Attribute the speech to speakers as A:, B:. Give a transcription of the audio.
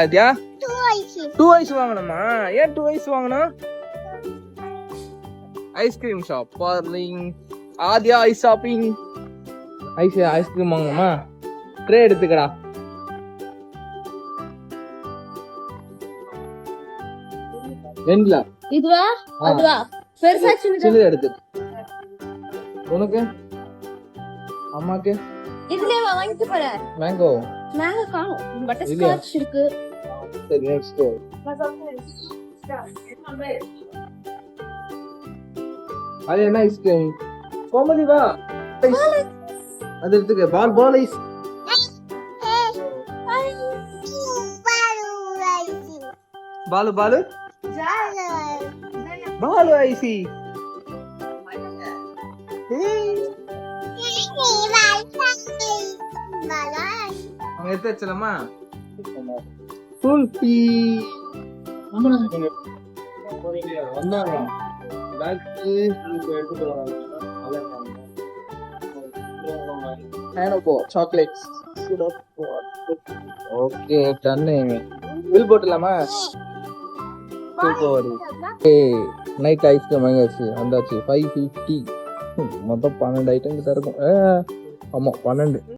A: ஆதியா 2 ice வாங்கணுமா? ஏன் 2 ice வாங்கணும்? ஐஸ்கிரீம் ஷாப் பார்லிங். Aadhya ice shopping. ஐஸ்கிரீம் வாங்கணுமா? ட்ரே எடுத்துக்கடா. வெண்ணிலா
B: இதுவா அதுவா பெருசா
A: சின்னது எடுத்து. உனக்கு அம்மாக்கு
B: இதுலயே வாங்கிட்டு போறேன்.
A: மேங்கோ
B: காணும் பட்டர் ஸ்காட்ச் இருக்கு.
A: சரி நெக்ஸ்ட் அது என்ன ஐஸ்கிரீம்? கோமதி வா. அது எடுத்துக்க. பால் ஐஸ். பாலு ஐசி. அங்க எடுத்து வச்சலாமா? குல்பி வந்தாங்க. சாக்லேட்ஸ். ஓகே டன்னு. பில் போட்டுலாமா? நைட் ஐஸ்கிரீம் வாங்கியாச்சு. வந்தாச்சு 550. மொத்தம் 12 ஐட்டம் கிட்ட இருக்கும். ஆமா 12.